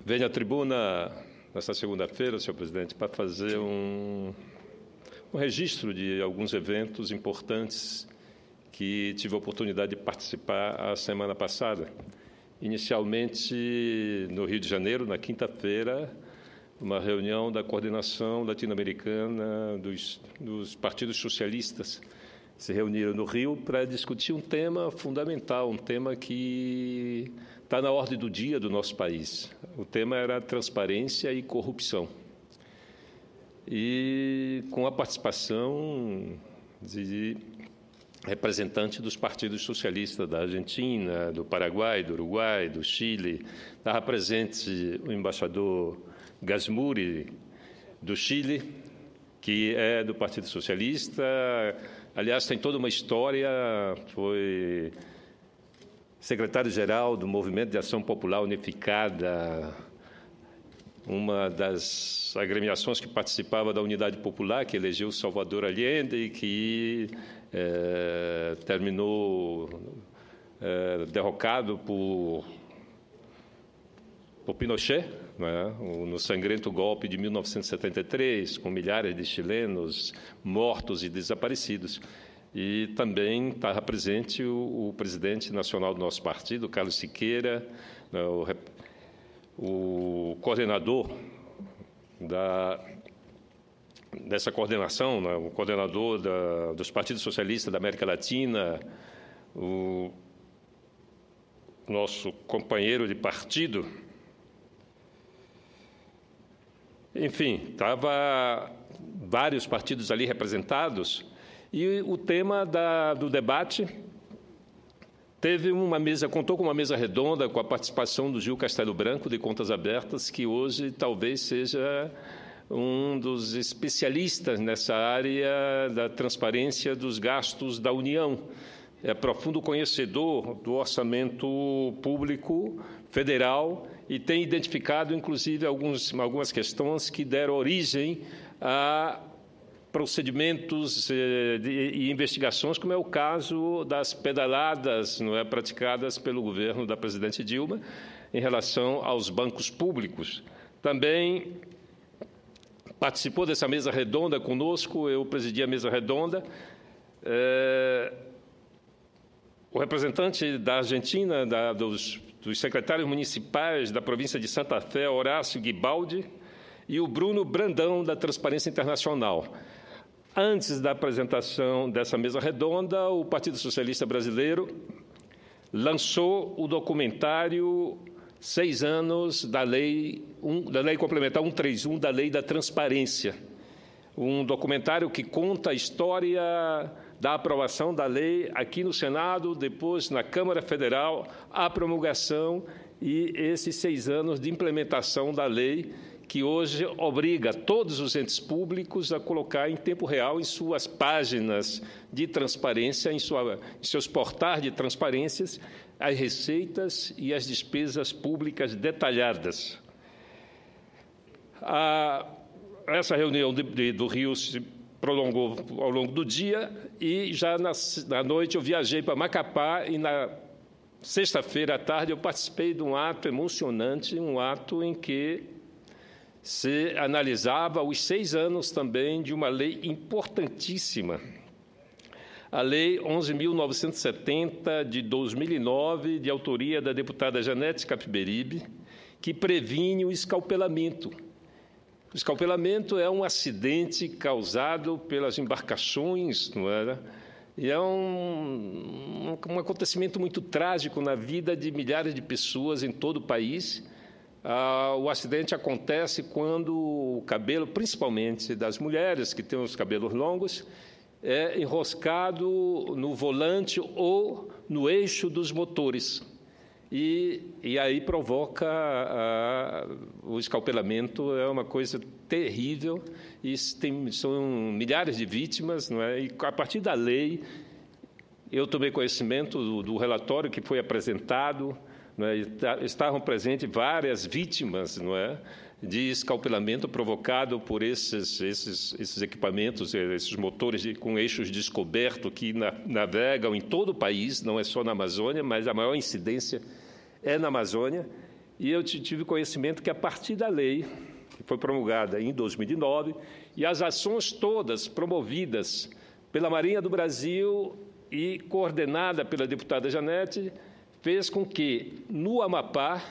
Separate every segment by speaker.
Speaker 1: Venho à tribuna nesta segunda-feira, senhor presidente, para fazer um registro de alguns eventos importantes que tive a oportunidade de participar a semana passada. Inicialmente, no Rio de Janeiro, na quinta-feira, uma reunião da coordenação latino-americana dos partidos socialistas se reuniram no Rio para discutir um tema fundamental, um tema que está na ordem do dia do nosso país. O tema era transparência e corrupção. E com a participação de representantes dos partidos socialistas da Argentina, do Paraguai, do Uruguai, do Chile. Estava presente o embaixador Gasmuri, do Chile, que é do Partido Socialista. Aliás, tem toda uma história, foi secretário-geral do Movimento de Ação Popular Unificada, uma das agremiações que participava da Unidade Popular, que elegeu Salvador Allende e que terminou derrocado por Pinochet, né, no sangrento golpe de 1973, com milhares de chilenos mortos e desaparecidos. E também estava presente o presidente nacional do nosso partido, Carlos Siqueira, né, o coordenador dessa coordenação, né, o coordenador dos partidos socialistas da América Latina, o nosso companheiro de partido. Enfim, estava vários partidos ali representados e o tema do debate contou com uma mesa redonda com a participação do Gil Castelo Branco, de Contas Abertas, que hoje talvez seja um dos especialistas nessa área da transparência dos gastos da União. É profundo conhecedor do orçamento público federal e tem identificado, inclusive, algumas questões que deram origem a procedimentos e investigações, como é o caso das pedaladas praticadas pelo governo da presidente Dilma em relação aos bancos públicos. Também participou dessa mesa redonda conosco, eu presidi a mesa redonda, o representante da Argentina, dos secretários municipais da província de Santa Fé, Horácio Guibaldi, e o Bruno Brandão, da Transparência Internacional. Antes da apresentação dessa mesa redonda, o Partido Socialista Brasileiro lançou o documentário 6 anos da Lei Complementar 131, da Lei da Transparência. Um documentário que conta a história da aprovação da lei aqui no Senado, depois na Câmara Federal, a promulgação e esses 6 anos de implementação da lei, que hoje obriga todos os entes públicos a colocar em tempo real em suas páginas de transparência, em seus portais de transparências, as receitas e as despesas públicas detalhadas. Essa reunião do Rio se prolongou ao longo do dia e já na noite eu viajei para Macapá e na sexta-feira à tarde eu participei de um ato emocionante, um ato em que se analisava os 6 anos também de uma lei importantíssima, a Lei 11.970, de 2009, de autoria da deputada Janete Capiberibe, que previne o escalpelamento. O escalpelamento é um acidente causado pelas embarcações, não é? E é um acontecimento muito trágico na vida de milhares de pessoas em todo o país. O acidente acontece quando o cabelo, principalmente das mulheres que têm os cabelos longos, é enroscado no volante ou no eixo dos motores. E aí provoca o escalpelamento, é uma coisa terrível, e são milhares de vítimas, não é? E a partir da lei, eu tomei conhecimento do relatório que foi apresentado, não é? Estavam presentes várias vítimas, não é, de escalpelamento provocado por esses equipamentos, esses motores com eixos descobertos que navegam em todo o país, não é só na Amazônia, mas a maior incidência é na Amazônia. e eu tive conhecimento que, a partir da lei, que foi promulgada em 2009, e as ações todas promovidas pela Marinha do Brasil e coordenada pela deputada Janete, fez com que, no Amapá,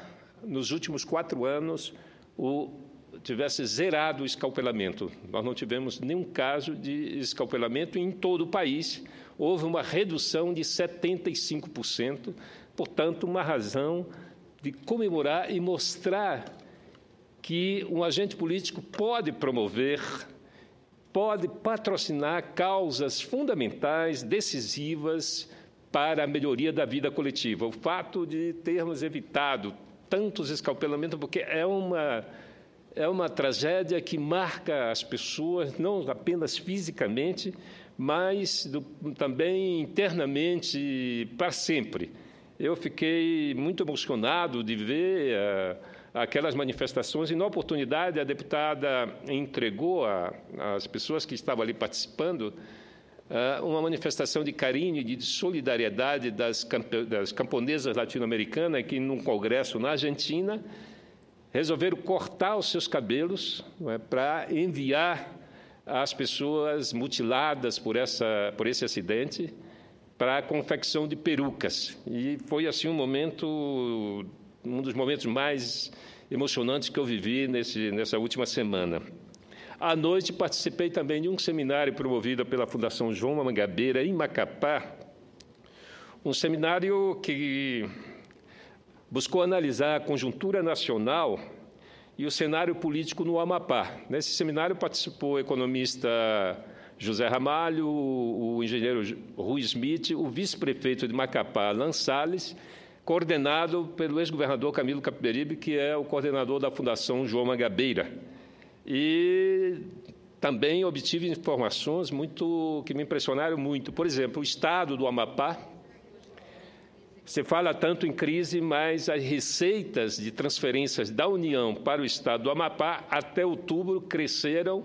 Speaker 1: nos últimos 4 anos, tivesse zerado o escalpelamento. Nós não tivemos nenhum caso de escalpelamento em todo o país. Houve uma redução de 75%, portanto, uma razão de comemorar e mostrar que um agente político pode promover, pode patrocinar causas fundamentais, decisivas para a melhoria da vida coletiva. O fato de termos evitado tantos escalpelamentos, porque é uma tragédia que marca as pessoas, não apenas fisicamente, mas também internamente, para sempre. Eu fiquei muito emocionado de ver aquelas manifestações, e, na oportunidade, a deputada entregou às pessoas que estavam ali participando uma manifestação de carinho e de solidariedade das camponesas latino-americanas que, num congresso na Argentina, resolveram cortar os seus cabelos, para enviar as pessoas mutiladas por esse acidente para a confecção de perucas. E foi assim um dos momentos mais emocionantes que eu vivi nessa última semana. À noite, participei também de um seminário promovido pela Fundação João Mangabeira, em Macapá, um seminário que buscou analisar a conjuntura nacional e o cenário político no Amapá. Nesse seminário participou o economista José Ramalho, o engenheiro Rui Smith, o vice-prefeito de Macapá, Alan Salles, coordenado pelo ex-governador Camilo Capiberibe, que é o coordenador da Fundação João Mangabeira. E também obtive informações que me impressionaram muito. Por exemplo, o estado do Amapá, se fala tanto em crise, mas as receitas de transferências da União para o estado do Amapá, até outubro, cresceram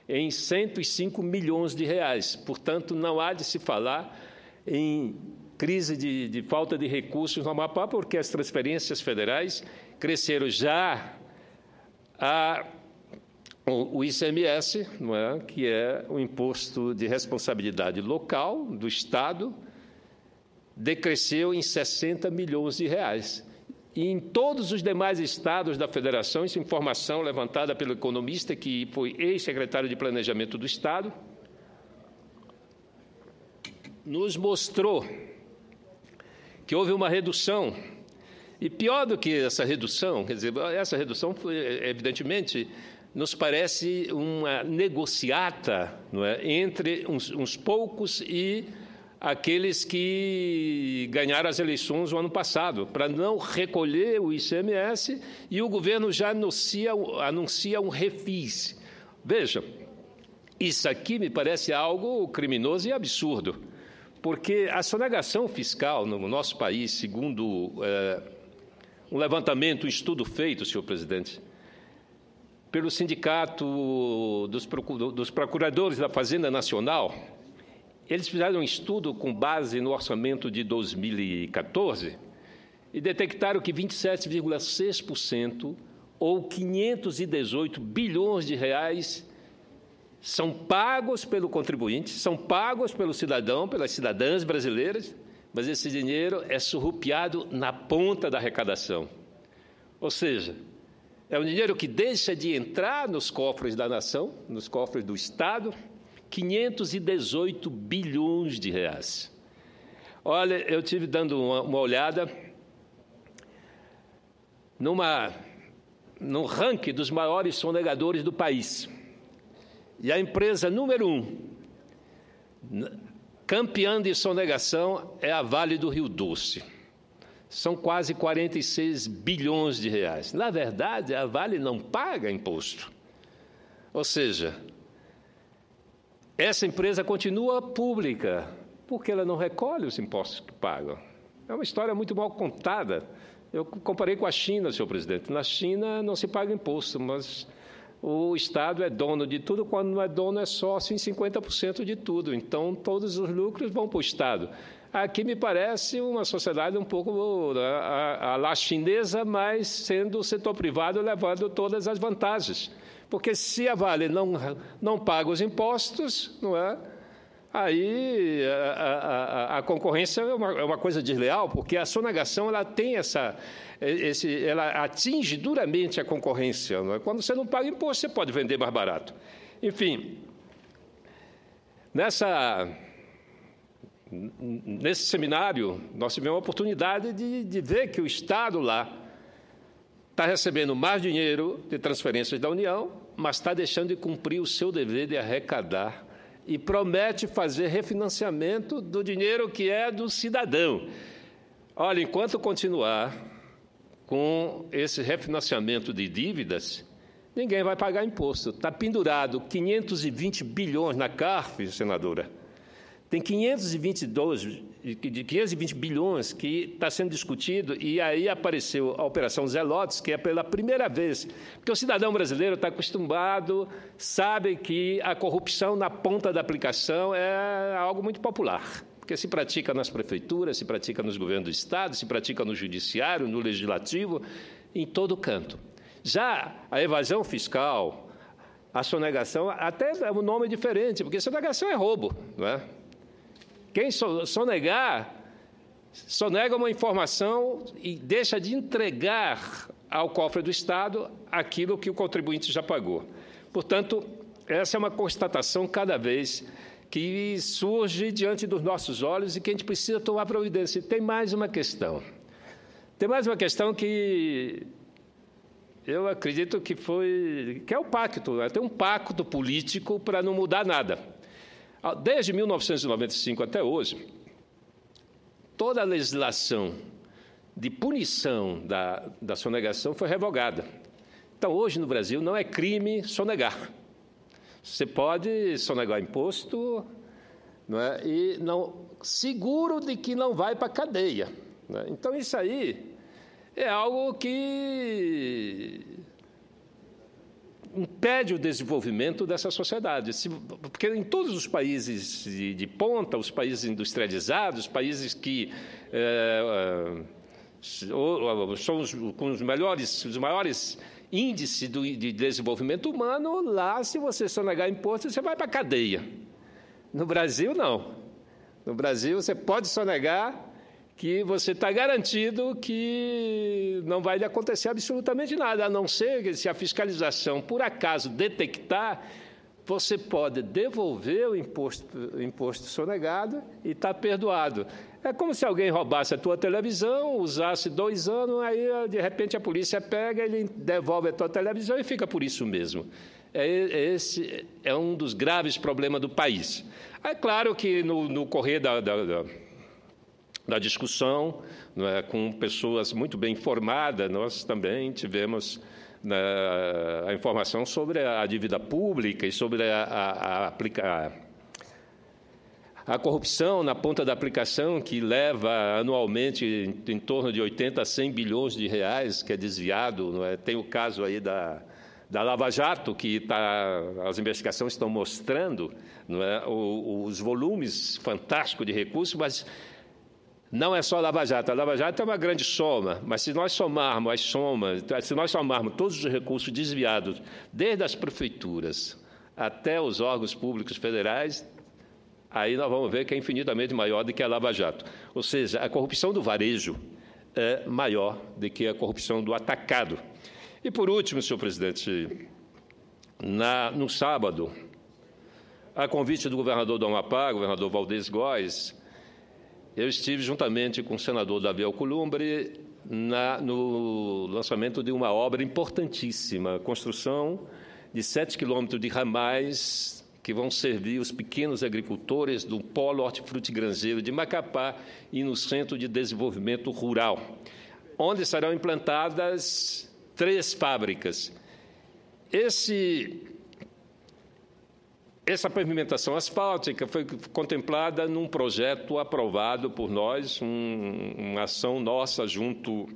Speaker 1: em 105 milhões de reais. Portanto, não há de se falar em crise de falta de recursos no Amapá, porque as transferências federais cresceram já o ICMS, não é? Que é o imposto de responsabilidade local do Estado, decresceu em 60 milhões de reais. E em todos os demais estados da federação, isso é informação levantada pelo economista, que foi ex-secretário de Planejamento do Estado, nos mostrou que houve uma redução. E pior do que essa redução, quer dizer, essa redução, evidentemente, nos parece uma negociata, não é, entre uns poucos e aqueles que ganharam as eleições o ano passado, para não recolher o ICMS, e o governo já anuncia um refis. Veja, isso aqui me parece algo criminoso e absurdo, porque a sonegação fiscal no nosso país, segundo um levantamento, um estudo feito, senhor presidente, pelo Sindicato dos Procuradores da Fazenda Nacional, eles fizeram um estudo com base no orçamento de 2014 e detectaram que 27,6%, ou 518 bilhões de reais, são pagos pelo contribuinte, são pagos pelo cidadão, pelas cidadãs brasileiras, mas esse dinheiro é surrupiado na ponta da arrecadação. Ou seja, é um dinheiro que deixa de entrar nos cofres da nação, nos cofres do Estado, 518 bilhões de reais. Olha, eu tive dando uma olhada no ranking dos maiores sonegadores do país. E a empresa número 1, campeã de sonegação, é a Vale do Rio Doce. São quase 46 bilhões de reais. Na verdade, a Vale não paga imposto. Ou seja, essa empresa continua pública, porque ela não recolhe os impostos que paga. É uma história muito mal contada. Eu comparei com a China, senhor presidente. Na China não se paga imposto, mas o Estado é dono de tudo, quando não é dono é sócio em 50% de tudo. Então, todos os lucros vão para o Estado. Aqui me parece uma sociedade um pouco a lá chinesa, mas sendo o setor privado levando todas as vantagens. Porque se a Vale não paga os impostos, não é? Aí a concorrência é uma coisa desleal, porque a sonegação ela tem ela atinge duramente a concorrência. Não é? Quando você não paga imposto, você pode vender mais barato. Enfim, nesse seminário, nós tivemos a oportunidade de ver que o Estado lá está recebendo mais dinheiro de transferências da União, mas está deixando de cumprir o seu dever de arrecadar e promete fazer refinanciamento do dinheiro que é do cidadão. Olha, enquanto continuar com esse refinanciamento de dívidas, ninguém vai pagar imposto. Está pendurado 520 bilhões na CARF, senadora. Tem 520 bilhões que está sendo discutido, e aí apareceu a Operação Zelotes, que é pela primeira vez, porque o cidadão brasileiro está acostumado, sabe que a corrupção na ponta da aplicação é algo muito popular, porque se pratica nas prefeituras, se pratica nos governos do Estado, se pratica no judiciário, no legislativo, em todo canto. Já a evasão fiscal, a sonegação, até é um nome diferente, porque sonegação é roubo, não é? Quem sonega uma informação e deixa de entregar ao cofre do Estado aquilo que o contribuinte já pagou. Portanto, essa é uma constatação cada vez que surge diante dos nossos olhos e que a gente precisa tomar providência. E tem mais uma questão. Tem mais uma questão que eu acredito que é o pacto. Né? Tem um pacto político para não mudar nada. Desde 1995 até hoje, toda a legislação de punição da sonegação foi revogada. Então, hoje, no Brasil, não é crime sonegar. Você pode sonegar imposto, não é? E seguro de que não vai para a cadeia. Não é? Então, isso aí é algo que impede o desenvolvimento dessa sociedade. Porque em todos os países de ponta, os países industrializados, os países que são com os maiores índices de desenvolvimento humano, lá, se você sonegar imposto, você vai para a cadeia. No Brasil, não. No Brasil, você pode sonegar que você está garantido que não vai lhe acontecer absolutamente nada, a não ser que, se a fiscalização, por acaso, detectar, você pode devolver o imposto sonegado e está perdoado. É como se alguém roubasse a tua televisão, usasse 2 anos, aí, de repente, a polícia pega, ele devolve a tua televisão e fica por isso mesmo. Esse é um dos graves problemas do país. É claro que, no correr da discussão, né, com pessoas muito bem informadas, nós também tivemos a informação sobre a dívida pública e sobre a corrupção na ponta da aplicação, que leva anualmente em torno de 80 a 100 bilhões de reais, que é desviado. Não é? Tem o caso aí da Lava Jato, que as investigações estão mostrando, não é, os volumes fantásticos de recursos, mas não é só a Lava Jato. A Lava Jato é uma grande soma, mas se nós somarmos todos os recursos desviados, desde as prefeituras até os órgãos públicos federais, aí nós vamos ver que é infinitamente maior do que a Lava Jato. Ou seja, a corrupção do varejo é maior do que a corrupção do atacado. E, por último, senhor presidente, no sábado, a convite do governador do Amapá, governador Valdez Góes, eu estive juntamente com o senador Davi Alcolumbre no lançamento de uma obra importantíssima, a construção de 7 quilômetros de ramais que vão servir os pequenos agricultores do Polo Hortifrutigranjeiro de Macapá e no Centro de Desenvolvimento Rural, onde serão implantadas 3 fábricas. Essa pavimentação asfáltica foi contemplada num projeto aprovado por nós, uma ação nossa junto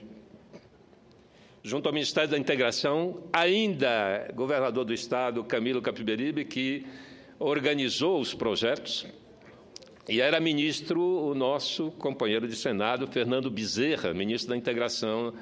Speaker 1: ao Ministério da Integração, ainda governador do Estado, Camilo Capiberibe, que organizou os projetos. E era ministro o nosso companheiro de Senado, Fernando Bezerra, ministro da Integração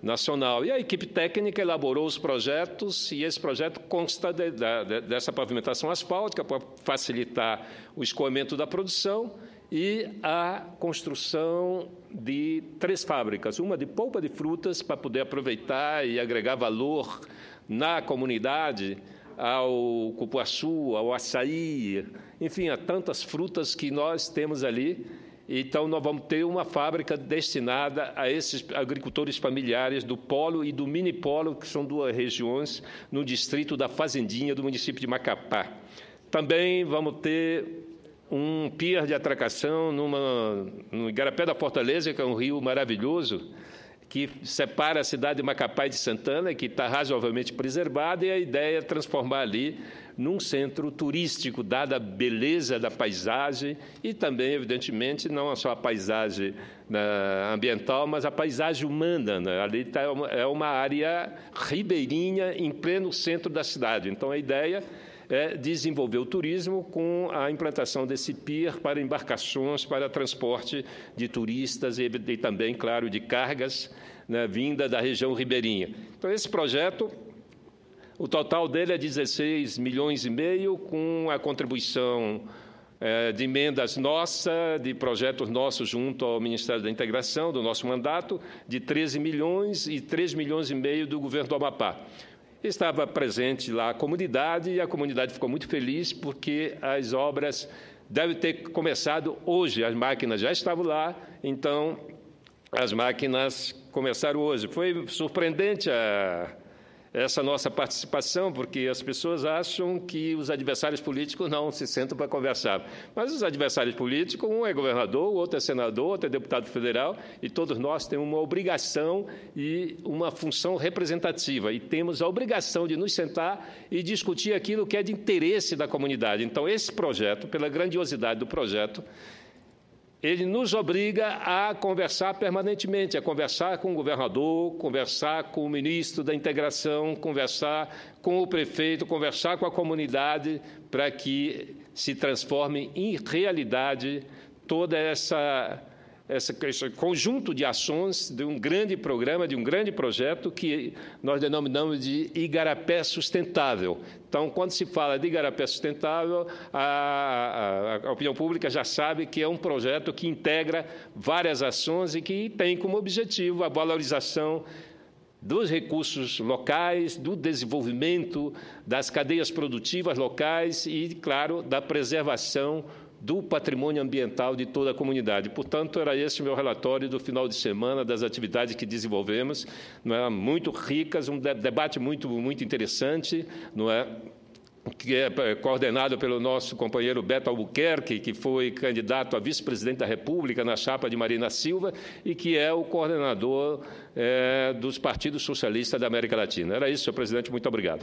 Speaker 1: Nacional. E a equipe técnica elaborou os projetos, e esse projeto consta dessa pavimentação asfáltica para facilitar o escoamento da produção e a construção de 3 fábricas, uma de polpa de frutas para poder aproveitar e agregar valor na comunidade, ao cupuaçu, ao açaí, enfim, a tantas frutas que nós temos ali. Então, nós vamos ter uma fábrica destinada a esses agricultores familiares do polo e do mini-polo, que são 2 regiões no distrito da Fazendinha, do município de Macapá. Também vamos ter um pier de atracação no Igarapé da Fortaleza, que é um rio maravilhoso, que separa a cidade de Macapá e de Santana, que está razoavelmente preservada, e a ideia é transformar ali num centro turístico, dada a beleza da paisagem e também, evidentemente, não só a paisagem ambiental, mas a paisagem humana, né? Ali é uma área ribeirinha em pleno centro da cidade. Então, a ideia é desenvolver o turismo com a implantação desse pier para embarcações, para transporte de turistas e também, claro, de cargas, né, vinda da região ribeirinha. Então, esse projeto, o total dele é 16 milhões e meio, com a contribuição de emendas nossa, de projetos nossos junto ao Ministério da Integração, do nosso mandato, de 13 milhões e 3 milhões e meio do governo do Amapá. Estava presente lá a comunidade, e a comunidade ficou muito feliz porque as obras devem ter começado hoje. As máquinas já estavam lá, então as máquinas começaram hoje. Foi surpreendente essa nossa participação, porque as pessoas acham que os adversários políticos não se sentam para conversar. Mas os adversários políticos, um é governador, o outro é senador, o outro é deputado federal, e todos nós temos uma obrigação e uma função representativa, e temos a obrigação de nos sentar e discutir aquilo que é de interesse da comunidade. Então, esse projeto, pela grandiosidade do projeto, ele nos obriga a conversar permanentemente, a conversar com o governador, conversar com o ministro da Integração, conversar com o prefeito, conversar com a comunidade, para que se transforme em realidade toda esse conjunto de ações de um grande programa, de um grande projeto que nós denominamos de Igarapé Sustentável. Então, quando se fala de Igarapé Sustentável, a opinião pública já sabe que é um projeto que integra várias ações e que tem como objetivo a valorização dos recursos locais, do desenvolvimento das cadeias produtivas locais e, claro, da preservação do patrimônio ambiental de toda a comunidade. Portanto, era esse o meu relatório do final de semana, das atividades que desenvolvemos, não é? Muito ricas, um debate muito interessante, não é? Que é coordenado pelo nosso companheiro Beto Albuquerque, que foi candidato a vice-presidente da República na chapa de Marina Silva e que é o coordenador dos partidos socialistas da América Latina. Era isso, senhor presidente. Muito obrigado.